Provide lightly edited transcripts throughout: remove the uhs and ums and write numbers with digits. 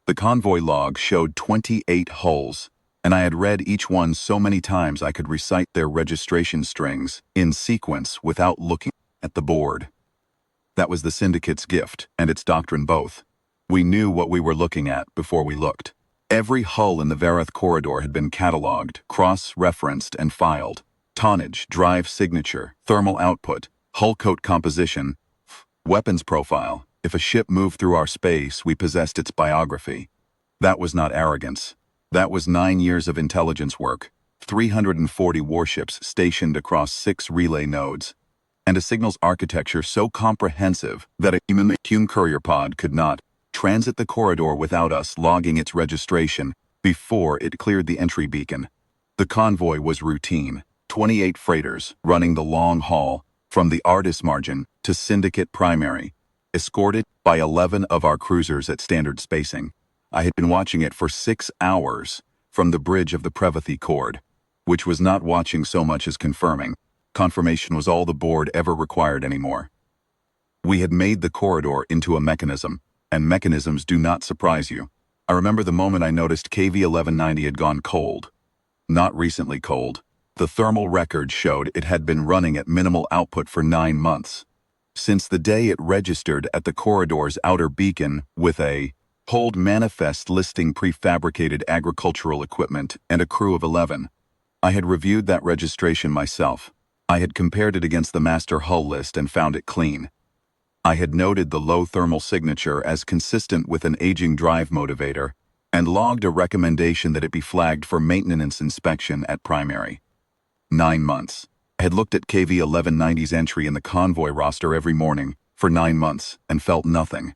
The convoy log showed 28 hulls, and I had read each one so many times I could recite their registration strings in sequence without looking at the board. That was the Syndicate's gift, and its doctrine both. We knew what we were looking at before we looked. Every hull in the Vareth corridor had been catalogued, cross-referenced, and filed. Tonnage, drive signature, thermal output, hull coat composition, weapons profile. If a ship moved through our space, we possessed its biography. That was not arrogance. That was 9 years of intelligence work, 340 warships stationed across 6 relay nodes, and a signals architecture so comprehensive that a human courier pod could not transit the corridor without us logging its registration before it cleared the entry beacon. The convoy was routine, 28 freighters running the long haul from the Artis margin to Syndicate primary, escorted by 11 of our cruisers at standard spacing. I had been watching it for 6 hours from the bridge of the Prevathi Cord, which was not watching so much as confirming. Confirmation was all the board ever required anymore. We had made the corridor into a mechanism, and mechanisms do not surprise you. I remember the moment I noticed KV-1190 had gone cold. Not recently cold. The thermal record showed it had been running at minimal output for 9 months. Since the day it registered at the corridor's outer beacon with a hold manifest listing prefabricated agricultural equipment and a crew of 11. I had reviewed that registration myself. I had compared it against the master hull list and found it clean. I had noted the low thermal signature as consistent with an aging drive motivator and logged a recommendation that it be flagged for maintenance inspection at primary. 9 months. I had looked at KV-1190's entry in the convoy roster every morning for 9 months and felt nothing.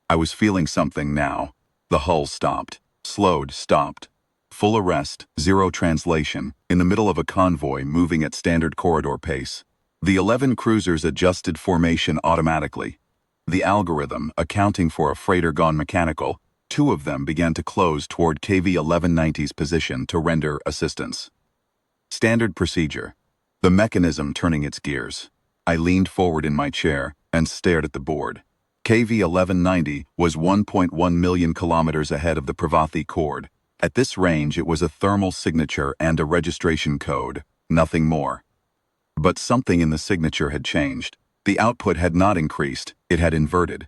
I was feeling something now. The hull stopped. Slowed, stopped. Full arrest, zero translation, in the middle of a convoy moving at standard corridor pace. The 11 cruisers adjusted formation automatically. The algorithm, accounting for a freighter gone mechanical, 2 of them began to close toward KV-1190's position to render assistance. Standard procedure. The mechanism turning its gears. I leaned forward in my chair and stared at the board. KV-1190 was 1.1 million kilometers ahead of the Prevathi Cord. At this range, it was a thermal signature and a registration code, nothing more. But something in the signature had changed. The output had not increased, it had inverted.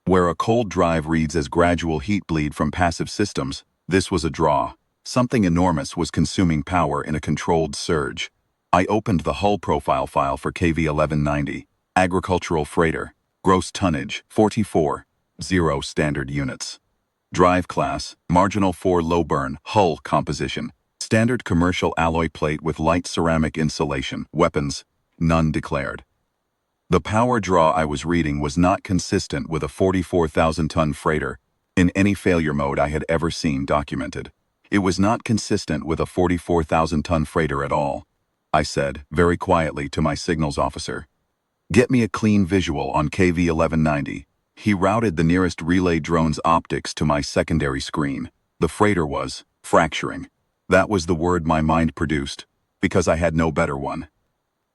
Where a cold drive reads as gradual heat bleed from passive systems, this was a draw. Something enormous was consuming power in a controlled surge. I opened the hull profile file for KV-1190, agricultural freighter, gross tonnage, 44, 0 standard units. Drive class, marginal 4 low burn, hull composition, standard commercial alloy plate with light ceramic insulation, weapons, none declared. The power draw I was reading was not consistent with a 44,000-ton freighter in any failure mode I had ever seen documented. It was not consistent with a 44,000-ton freighter at all. I said, very quietly to my signals officer, "Get me a clean visual on KV-1190. He routed the nearest relay drone's optics to my secondary screen. The freighter was fracturing. That was the word my mind produced, because I had no better one.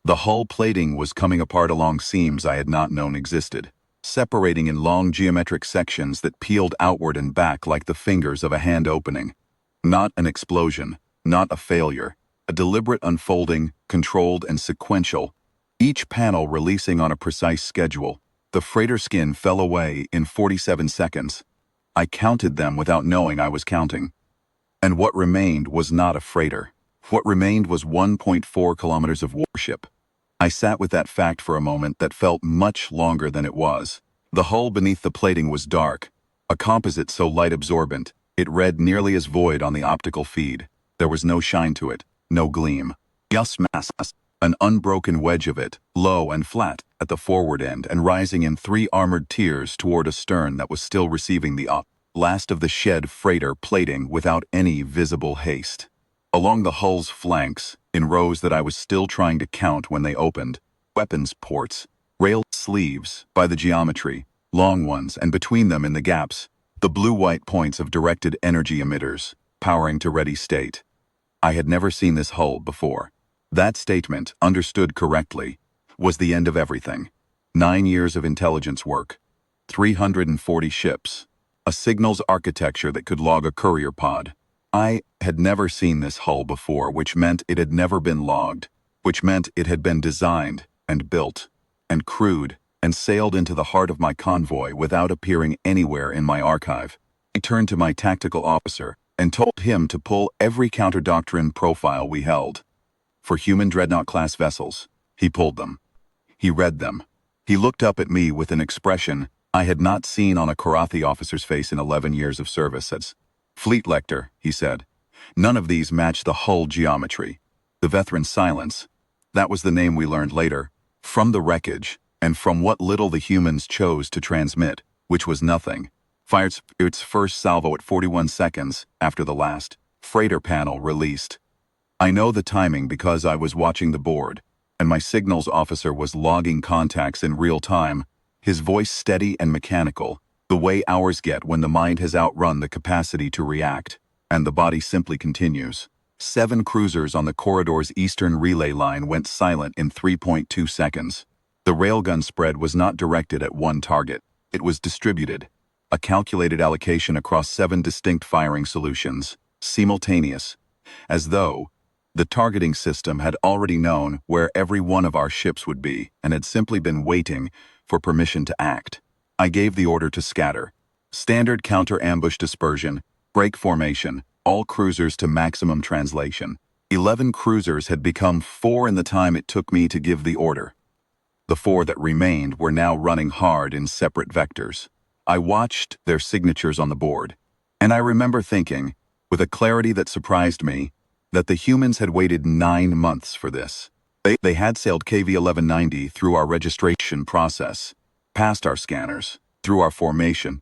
The hull plating was coming apart along seams I had not known existed, separating in long geometric sections that peeled outward and back like the fingers of a hand opening. Not an explosion, not a failure, a deliberate unfolding, controlled and sequential, each panel releasing on a precise schedule. The freighter skin fell away in 47 seconds. I counted them without knowing I was counting. And what remained was not a freighter. What remained was 1.4 kilometers of warship. I sat with that fact for a moment that felt much longer than it was. The hull beneath the plating was dark, a composite so light-absorbent, it read nearly as void on the optical feed. There was no shine to it, no gleam. Just mass, an unbroken wedge of it, low and flat at the forward end and rising in 3 armored tiers toward a stern that was still receiving the last of the shed freighter plating without any visible haste. Along the hull's flanks, in rows that I was still trying to count when they opened, weapons ports, rail sleeves, by the geometry, long ones, and between them in the gaps, the blue-white points of directed energy emitters, powering to ready state. I had never seen this hull before. That statement, understood correctly, was the end of everything. 9 years of intelligence work, 340 ships, a signals architecture that could log a courier pod. I had never seen this hull before, which meant it had never been logged, which meant it had been designed and built and crewed and sailed into the heart of my convoy without appearing anywhere in my archive. I turned to my tactical officer and told him to pull every counter-doctrine profile we held. For human dreadnought-class vessels, he pulled them. He read them. He looked up at me with an expression I had not seen on a Karathi officer's face in 11 years of service. As Fleet Lector, he said. None of these match the hull geometry. The veteran silence. That was the name we learned later. From the wreckage, and from what little the humans chose to transmit, which was nothing, fired its first salvo at 41 seconds after the last freighter panel released. I know the timing because I was watching the board, and my signals officer was logging contacts in real time, his voice steady and mechanical, the way ours get when the mind has outrun the capacity to react, and the body simply continues. 7 cruisers on the corridor's eastern relay line went silent in 3.2 seconds. The railgun spread was not directed at one target. It was distributed, a calculated allocation across 7 distinct firing solutions, simultaneous, as though the targeting system had already known where every one of our ships would be and had simply been waiting for permission to act. I gave the order to scatter. Standard counter-ambush dispersion, break formation, all cruisers to maximum translation. 11 cruisers had become 4 in the time it took me to give the order. The 4 that remained were now running hard in separate vectors. I watched their signatures on the board, and I remember thinking, with a clarity that surprised me, that the humans had waited 9 months for this. They had sailed KV-1190 through our registration process, past our scanners, through our formation,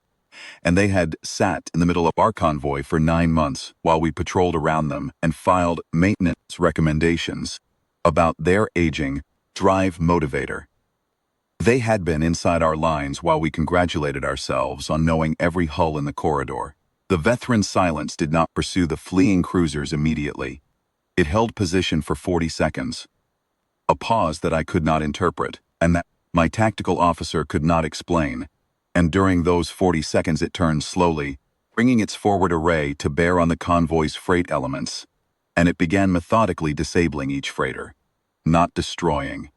and they had sat in the middle of our convoy for 9 months while we patrolled around them and filed maintenance recommendations about their aging drive motivator. They had been inside our lines while we congratulated ourselves on knowing every hull in the corridor. The veteran silence did not pursue the fleeing cruisers immediately. It held position for 40 seconds. A pause that I could not interpret, and that my tactical officer could not explain. And during those 40 seconds it turned slowly, bringing its forward array to bear on the convoy's freight elements. And it began methodically disabling each freighter. Not destroying.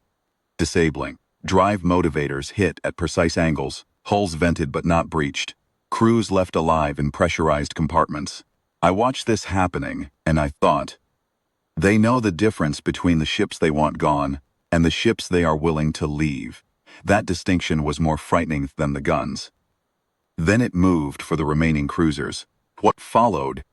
Disabling. Drive motivators hit at precise angles, hulls vented but not breached. Crews left alive in pressurized compartments. I watched this happening, and I thought, they know the difference between the ships they want gone and the ships they are willing to leave. That distinction was more frightening than the guns. Then it moved for the remaining cruisers. What followed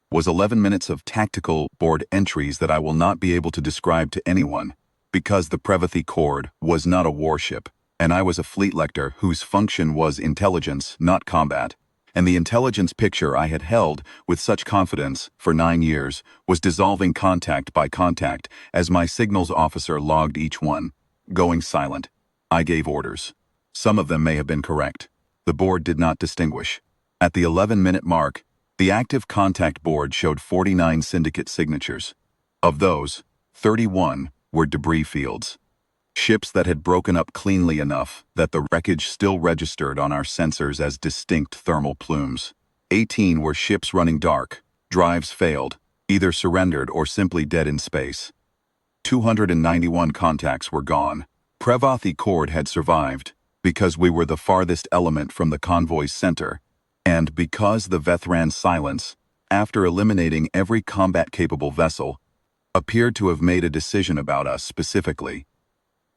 was 11 minutes of tactical board entries that I will not be able to describe to anyone, because the Prevathi Cord was not a warship, and I was a fleet lector whose function was intelligence, not combat, and the intelligence picture I had held with such confidence for 9 years was dissolving contact by contact as my signals officer logged each one, going silent. I gave orders. Some of them may have been correct. The board did not distinguish. At the 11-minute mark, the active contact board showed 49 syndicate signatures. Of those, 31 were debris fields. Ships that had broken up cleanly enough that the wreckage still registered on our sensors as distinct thermal plumes. 18 were ships running dark, drives failed, either surrendered or simply dead in space. 291 contacts were gone. Prevathi Cord had survived because we were the farthest element from the convoy's center, and because the Vethran silence, after eliminating every combat-capable vessel, appeared to have made a decision about us specifically.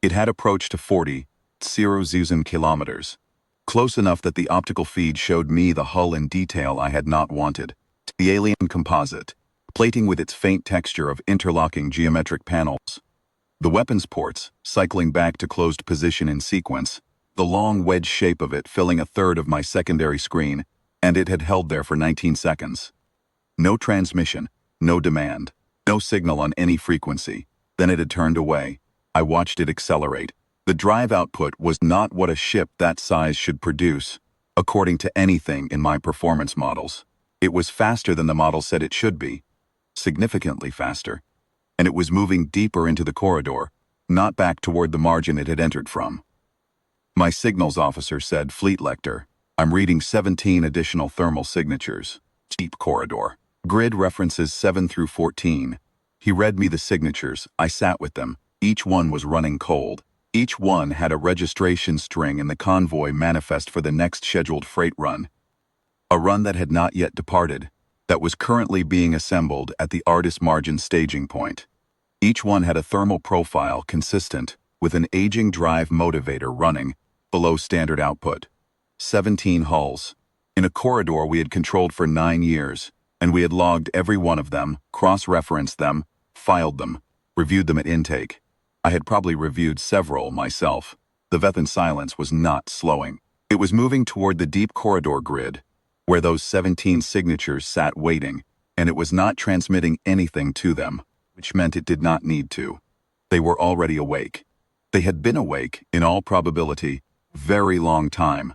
It had approached to 40,000 kilometers, close enough that the optical feed showed me the hull in detail I had not wanted. The alien composite, plating with its faint texture of interlocking geometric panels. The weapons ports, cycling back to closed position in sequence, the long wedge shape of it filling a third of my secondary screen, and it had held there for 19 seconds. No transmission, no demand. No signal on any frequency. Then it had turned away. I watched it accelerate. The drive output was not what a ship that size should produce, according to anything in my performance models. It was faster than the model said it should be, significantly faster, and it was moving deeper into the corridor, not back toward the margin it had entered from. My signals officer said, "Fleet Lector, I'm reading 17 additional thermal signatures. Deep corridor. Grid references 7 through 14. He read me the signatures. I sat with them. Each one was running cold. Each one had a registration string in the convoy manifest for the next scheduled freight run. A run that had not yet departed, that was currently being assembled at the Artist Margin staging point. Each one had a thermal profile consistent with an aging drive motivator running below standard output. 17 hulls. In a corridor we had controlled for 9 years, and we had logged every one of them, cross-referenced them, filed them, reviewed them at intake. I had probably reviewed several myself. The Vethan silence was not slowing. It was moving toward the deep corridor grid, where those 17 signatures sat waiting, and it was not transmitting anything to them, which meant it did not need to. They were already awake. They had been awake, in all probability, very long time.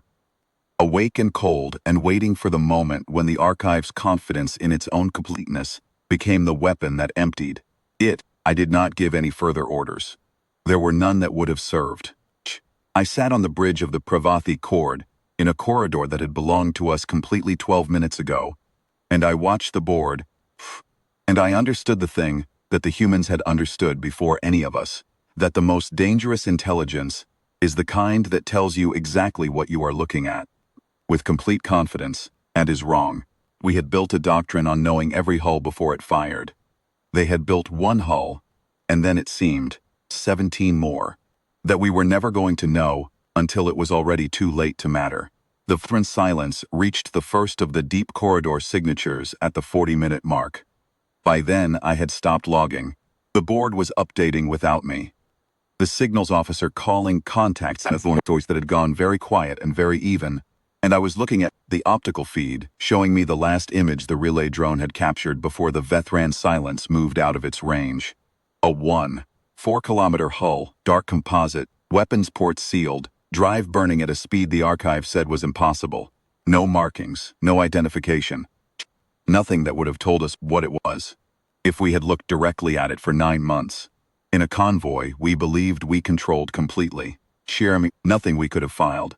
Awake and cold and waiting for the moment when the archive's confidence in its own completeness became the weapon that emptied it. I did not give any further orders. There were none that would have served. I sat on the bridge of the Pravathi cord in a corridor that had belonged to us completely 12 minutes ago, and I watched the board, and I understood the thing that the humans had understood before any of us, that the most dangerous intelligence is the kind that tells you exactly what you are looking at, with complete confidence, and is wrong. We had built a doctrine on knowing every hull before it fired. They had built one hull, and then it seemed 17 more, that we were never going to know until it was already too late to matter. The Vethan silence reached the first of the deep corridor signatures at the 40-minute mark. By then, I had stopped logging. The board was updating without me. The signals officer calling contacts at voice that had gone very quiet and very even, and I was looking at the optical feed showing me the last image the relay drone had captured before the Vethan silence moved out of its range. A 4-kilometer hull, dark composite, weapons ports sealed, drive burning at a speed the archive said was impossible. No markings, no identification. Nothing that would have told us what it was, if we had looked directly at it for 9 months. In a convoy we believed we controlled completely. Nothing we could have filed.